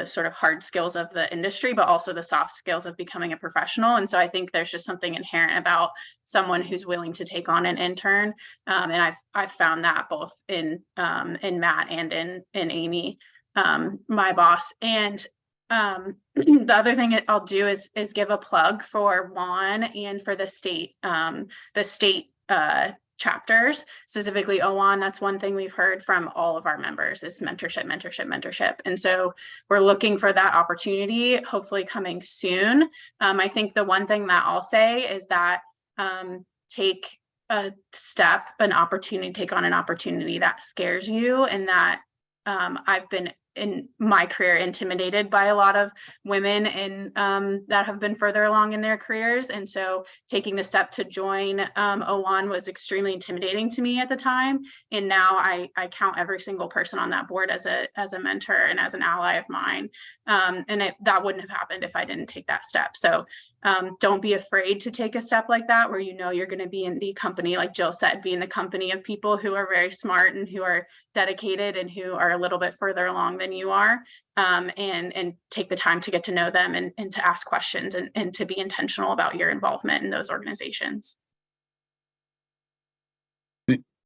sort of hard skills of the industry, but also the soft skills of becoming a professional. And so I think there's just something inherent about someone who's willing to take on an intern. And I've found that both in Matt and in Amy, my boss. And the other thing I'll do is give a plug for WAHN and for the state chapters, specifically OWAN. That's one thing we've heard from all of our members is mentorship, mentorship, mentorship. And so we're looking for that opportunity, hopefully coming soon. I think the one thing that I'll say is that take a step, take on an opportunity that scares you, and that I've been in my career intimidated by a lot of women and that have been further along in their careers. And so taking the step to join OWAN was extremely intimidating to me at the time. And now I count every single person on that board as a mentor and as an ally of mine. And that wouldn't have happened if I didn't take that step. So don't be afraid to take a step like that, where you know you're going to be in the company, like Jill said, be in the company of people who are very smart and who are dedicated and who are a little bit further along than you are, and take the time to get to know them and to ask questions and to be intentional about your involvement in those organizations.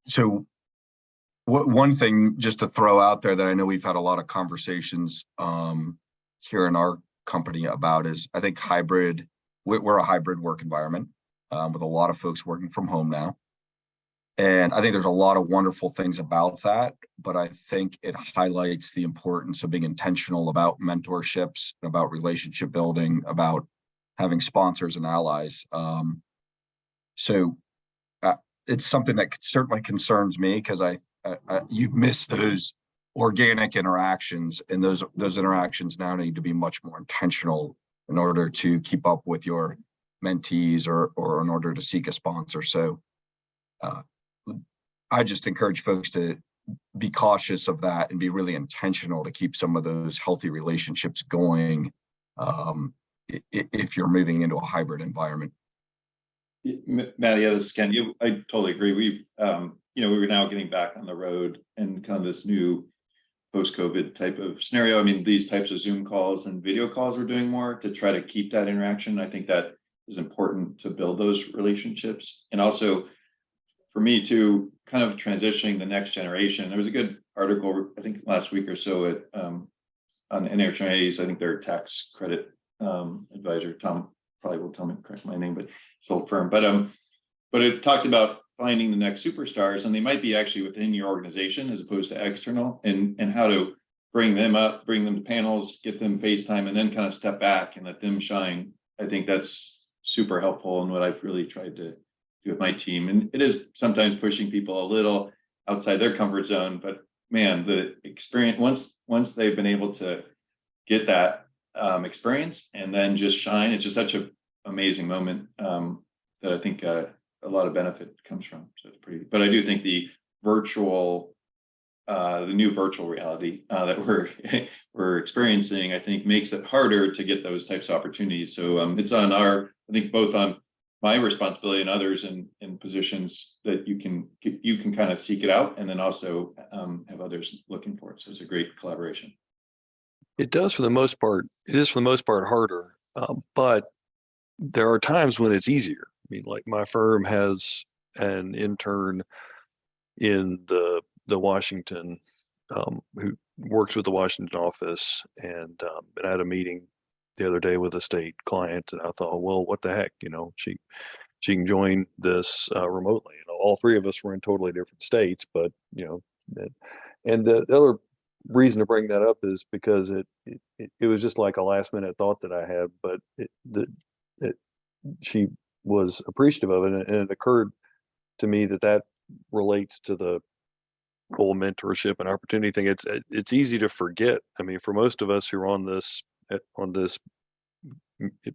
So one thing just to throw out there that I know we've had a lot of conversations here in our company about is, I think we're a hybrid work environment with a lot of folks working from home now. And I think there's a lot of wonderful things about that, but I think it highlights the importance of being intentional about mentorships, about relationship building, about having sponsors and allies. So it's something that certainly concerns me, because you miss those organic interactions, and those interactions now need to be much more intentional in order to keep up with your mentees or in order to seek a sponsor. So I just encourage folks to be cautious of that and be really intentional to keep some of those healthy relationships going if you're moving into a hybrid environment.
Maddie, this is Ken. I totally agree. We were now getting back on the road and kind of this new post-COVID type of scenario. I mean, these types of Zoom calls and video calls we're doing more to try to keep that interaction. I think that is important to build those relationships. And also for me too, kind of transitioning the next generation. There was a good article, I think last week or so at on NHRA's, I think their tax credit advisor, Tom probably will tell me, correct my name, but it's old firm. But it talked about finding the next superstars, and they might be actually within your organization as opposed to external, and how to bring them up, bring them to panels, get them FaceTime, and then kind of step back and let them shine. I think that's super helpful, and what I've really tried to do with my team. And it is sometimes pushing people a little outside their comfort zone, but man, the experience, once they've been able to get that experience and then just shine, it's just such an amazing moment that I think a lot of benefit comes from. So it's pretty, but I do think the new virtual reality that we're experiencing, I think makes it harder to get those types of opportunities. So it's on I think both on my responsibility and others in positions that you can kind of seek it out, and then also have others looking for it. So it's a great collaboration.
It is for the most part harder, but there are times when it's easier. I mean, like my firm has an intern in the Washington who works with the Washington office, and I had a meeting the other day with a state client, and I thought, well, what the heck, she can join this remotely. All three of us were in totally different states, but and the other reason to bring that up is because it was just like a last minute thought that I had, but she was appreciative of it, and it occurred to me that relates to the whole mentorship and opportunity thing. It's easy to forget. I mean, for most of us who are on this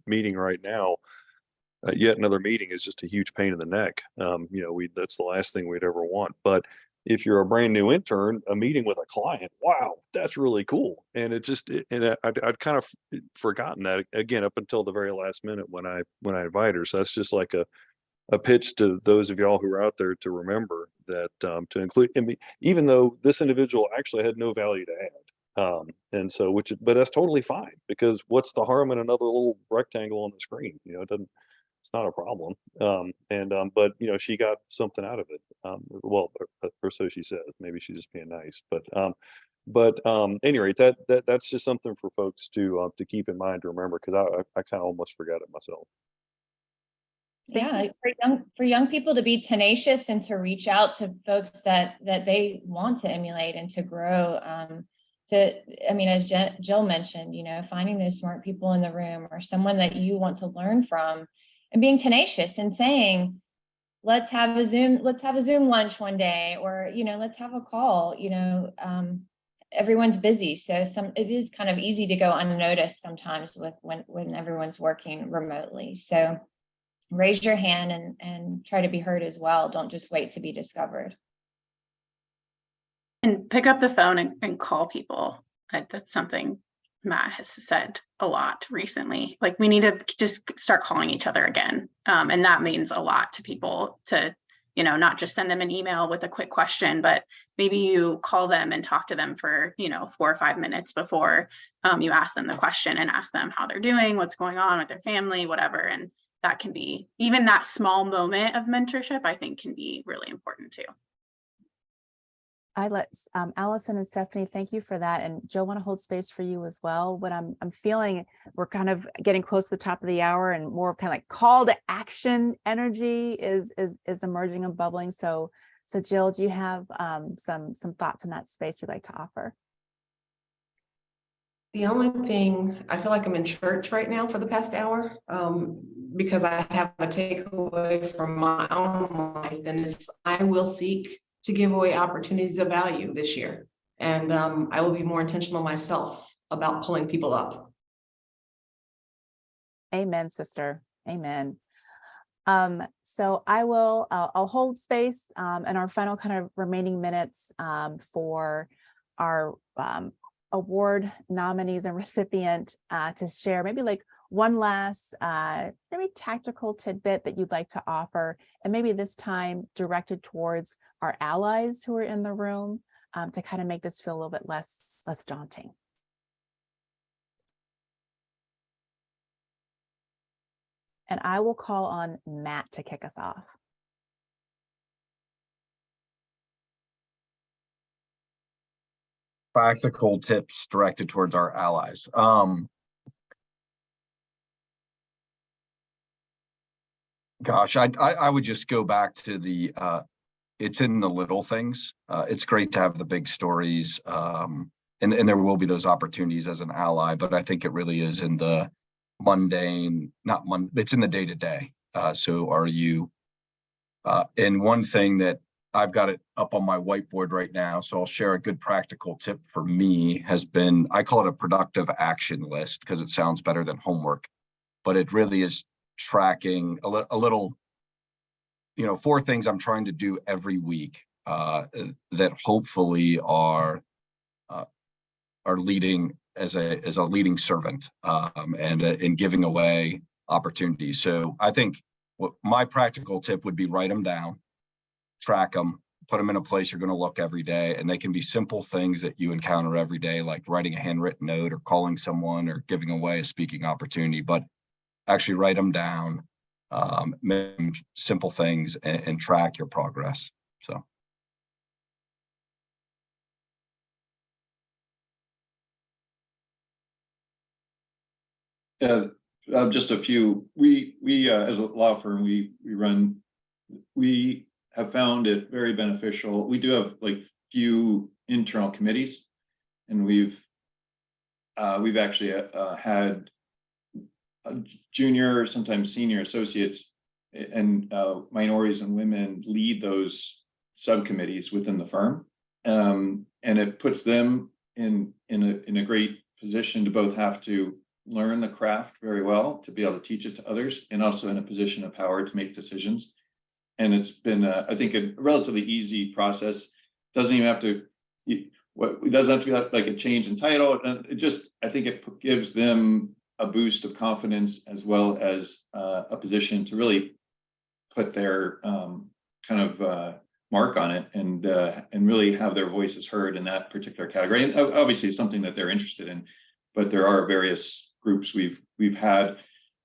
meeting right now, yet another meeting is just a huge pain in the neck. That's the last thing we'd ever want. But if you're a brand new intern, a meeting with a client, wow, that's really cool. And I'd kind of forgotten that again up until the very last minute when I invited her. So that's just like a pitch to those of y'all who are out there to remember that to include. I mean, even though this individual actually had no value to add, but that's totally fine, because what's the harm in another little rectangle on the screen? It's not a problem. But she got something out of it. Well, or so she said. Maybe she's just being nice. But any rate, that's just something for folks to keep in mind, to remember, because I kind of almost forgot it myself.
Thank
Yeah,
you.
for young people to be tenacious and to reach out to folks that they want to emulate and to grow. I mean, as Jill mentioned, finding those smart people in the room or someone that you want to learn from, and being tenacious and saying, let's have a Zoom lunch one day, or let's have a call. Everyone's busy, so it is kind of easy to go unnoticed sometimes when everyone's working remotely. So raise your hand and try to be heard as well. Don't just wait to be discovered.
And pick up the phone and call people. That's something Matt has said a lot recently. Like, we need to just start calling each other again. And that means a lot to people to, not just send them an email with a quick question, but maybe you call them and talk to them for, 4 or 5 minutes before you ask them the question, and ask them how they're doing, what's going on with their family, whatever. And that can be, even that small moment of mentorship, I think, can be really important too.
I let Allison and Stephanie, thank you for that. And Joe, want to hold space for you as well. What I'm feeling, we're kind of getting close to the top of the hour, and more of kind of like call to action energy is emerging and bubbling. So Jill, do you have some thoughts in that space you'd like to offer?
The only thing, I feel like I'm in church right now for the past hour, because I have a takeaway from my own life, and it's, I will seek to give away opportunities of value this year. And I will be more intentional myself about pulling people up.
Amen, sister. Amen. So I'll hold space in our final kind of remaining minutes for our award nominees and recipient to share maybe like one last maybe tactical tidbit that you'd like to offer, and maybe this time directed towards our allies who are in the room to kind of make this feel a little bit less daunting. And I will call on Matt to kick us off.
Practical tips directed towards our allies. Gosh, I would just go back to the it's in the little things. It's great to have the big stories, and there will be those opportunities as an ally, but I think it really is in the mundane, it's in the day-to-day. So are you, and one thing that I've got it up on my whiteboard right now, so I'll share a good practical tip for me, has been, I call it a productive action list because it sounds better than homework, but it really is tracking a little, 4 things I'm trying to do every week that hopefully are leading as a leading servant and in giving away opportunities. So I think what my practical tip would be: write them down, track them, put them in a place you're going to look every day. And they can be simple things that you encounter every day, like writing a handwritten note or calling someone or giving away a speaking opportunity, but actually write them down, simple things, and track your progress. So.
Just a few. We as a law firm, we have found it very beneficial. We do have like few internal committees, and we've actually had junior, sometimes senior associates and minorities and women lead those subcommittees within the firm, and it puts them in a great position to both have to learn the craft very well, to be able to teach it to others, and also in a position of power to make decisions. And it's been, I think, a relatively easy process. Doesn't even have to, it doesn't have to be like a change in title. It just, I think it gives them a boost of confidence, as well as a position to really put their kind of mark on it, and really have their voices heard in that particular category. And obviously it's something that they're interested in, but there are various groups we've had,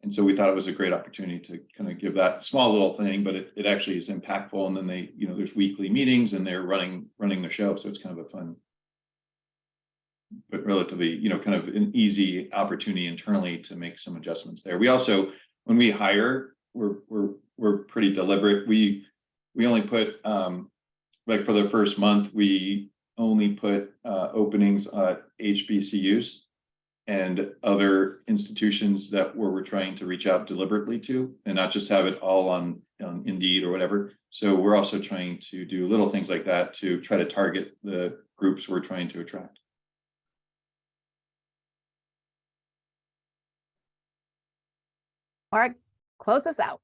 and so we thought it was a great opportunity to kind of give that small little thing, but it actually is impactful. And then they, there's weekly meetings, and they're running the show, so it's kind of a fun, but relatively, kind of an easy opportunity internally to make some adjustments there. We also, when we hire, we're we're pretty deliberate. We only put, like for the first month, we only put openings at HBCUs and other institutions that we're trying to reach out deliberately to, and not just have it all on Indeed or whatever. So we're also trying to do little things like that to try to target the groups we're trying to attract.
Mark, close us out.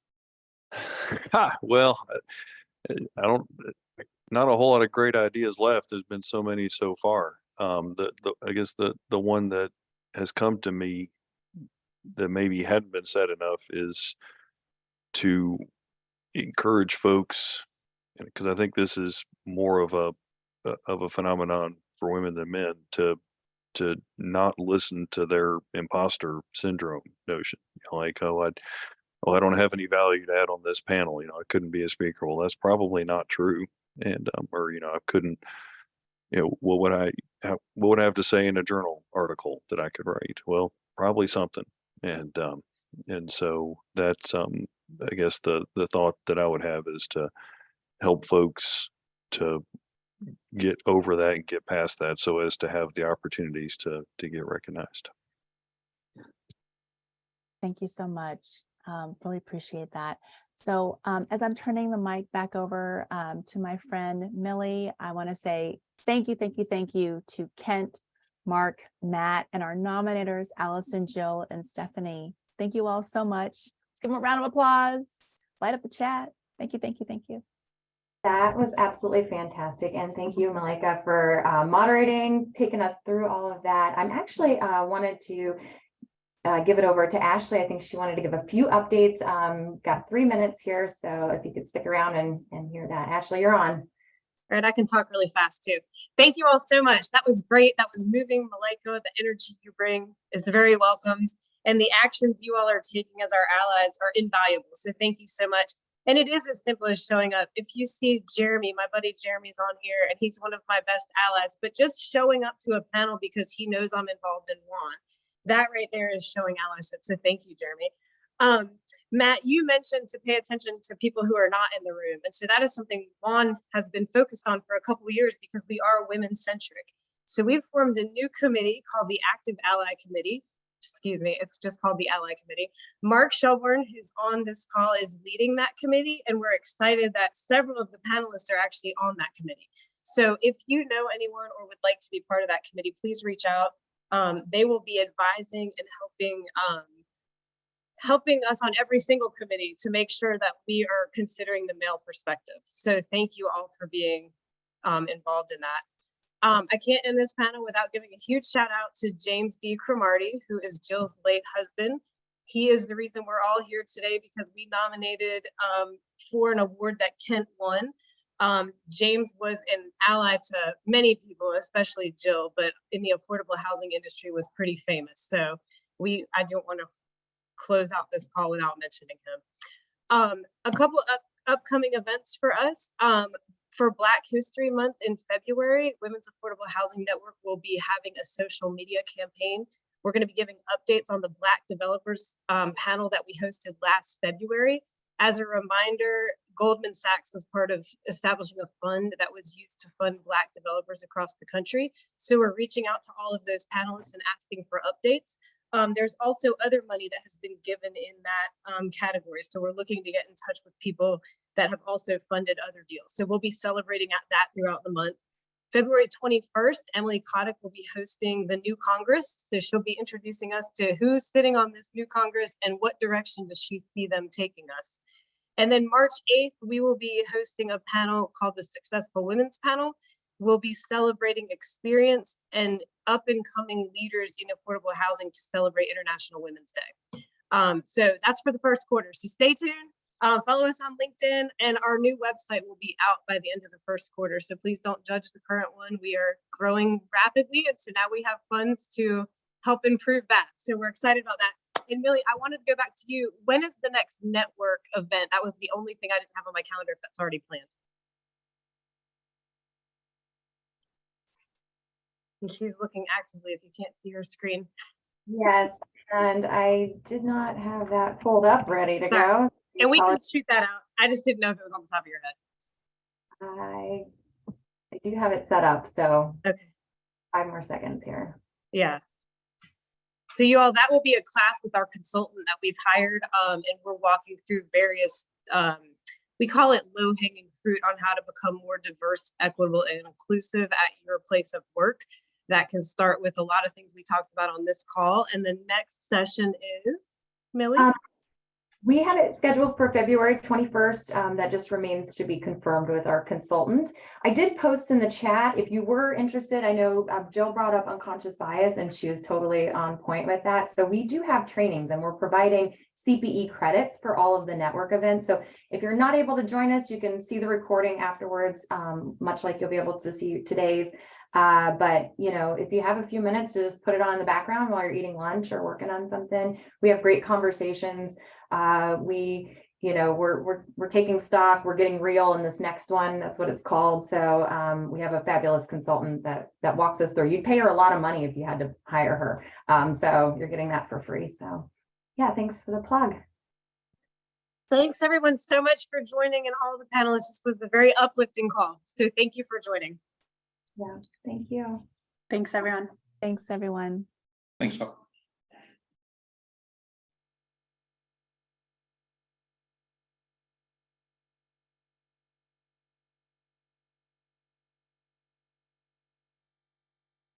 Well, I don't, not a whole lot of great ideas left. There's been so many so far. I guess the one that has come to me that maybe hadn't been said enough is to encourage folks, because I think this is more of a phenomenon for women than men, to not listen to their imposter syndrome notion. Like, I don't have any value to add on this panel. I couldn't be a speaker. Well, that's probably not true. And or I couldn't. What would I have to say in a journal article that I could write? Well, probably something. And so that's I guess the thought that I would have is to help folks to get over that and get past that, so as to have the opportunities to get recognized.
Thank you so much. Really appreciate that. So as I'm turning the mic back over to my friend Millie, I want to say thank you to Kent, Mark, Matt, and our nominators, Allison, Jill, and Stephanie. Thank you all so much. Let's give them a round of applause. Light up the chat. Thank you.
That was absolutely fantastic. And thank you, Malika, for moderating, taking us through all of that. I'm actually wanted to give it over to Ashley. I think she wanted to give a few updates. Got 3 minutes here, so if you could stick around and hear that. Ashley, you're on.
All right, I can talk really fast too. Thank you all so much. That was great. That was moving. Malika, the energy you bring is very welcomed. And the actions you all are taking as our allies are invaluable. So thank you so much. And it is as simple as showing up. If you see Jeremy, my buddy Jeremy's on here, and he's one of my best allies, but just showing up to a panel because he knows I'm involved in WAHN, that right there is showing allyship. So thank you, Jeremy. Matt, you mentioned to pay attention to people who are not in the room. And so that is something WAHN has been focused on for a couple of years because we are women-centric. So we've formed a new committee called the Active Ally Committee. Excuse me, it's just called the Ally Committee. Mark Shelburne, who's on this call, is leading that committee, and we're excited that several of the panelists are actually on that committee. So if you know anyone or would like to be part of that committee, please reach out. They will be advising and helping us on every single committee to make sure that we are considering the male perspective. So thank you all for being involved in that. I can't end this panel without giving a huge shout out to James D. Cromartie, who is Jill's late husband. He is the reason we're all here today because we nominated for an award that Kent won. James was an ally to many people, especially Jill, but in the affordable housing industry was pretty famous. So I don't want to close out this call without mentioning him. A couple of upcoming events for us. For Black History Month in February, Women's Affordable Housing Network will be having a social media campaign. We're going to be giving updates on the Black developers panel that we hosted last February. As a reminder, Goldman Sachs was part of establishing a fund that was used to fund Black developers across the country. So we're reaching out to all of those panelists and asking for updates. There's also other money that has been given in that category. So we're looking to get in touch with people that have also funded other deals. So we'll be celebrating that throughout the month. February 21st, Emily Kotick will be hosting the new Congress. So she'll be introducing us to who's sitting on this new Congress and what direction does she see them taking us. And then March 8th, we will be hosting a panel called the Successful Women's Panel. We'll be celebrating experienced and up and coming leaders in affordable housing to celebrate International Women's Day. So that's for the first quarter. So stay tuned. Follow us on LinkedIn, and our new website will be out by the end of the first quarter. So please don't judge the current one. We are growing rapidly, and so now we have funds to help improve that. So we're excited about that. And Millie, I wanted to go back to you. When is the next network event? That was the only thing I didn't have on my calendar, if that's already planned. And she's looking actively if you can't see her screen.
Yes, and I did not have that pulled up ready to go.
And we can shoot that out. I just didn't know if it was on the top of your head.
I do have it set up, so
Okay.
5 more seconds here.
Yeah. So you all, that will be a class with our consultant that we've hired, and we're walking through various, we call it low-hanging fruit on how to become more diverse, equitable, and inclusive at your place of work. That can start with a lot of things we talked about on this call. And the next session is, Millie?
We have it scheduled for February 21st. That just remains to be confirmed with our consultant. I did post in the chat if you were interested. I know Jill brought up unconscious bias and she was totally on point with that. So we do have trainings and we're providing CPE credits for all of the network events. So if you're not able to join us, you can see the recording afterwards, much like you'll be able to see today's. But you know, if you have a few minutes to just put it on in the background while you're eating lunch or working on something, we have great conversations. We're taking stock, we're getting real in this next one. That's what it's called. So we have a fabulous consultant that walks us through. You'd pay her a lot of money if you had to hire her. So you're getting that for free. So yeah, thanks for the plug.
Thanks everyone so much for joining, and all the panelists. This was a very uplifting call. So thank you for joining.
Yeah, thank you.
Thanks, everyone.
Thanks, everyone.
Thanks, Paul.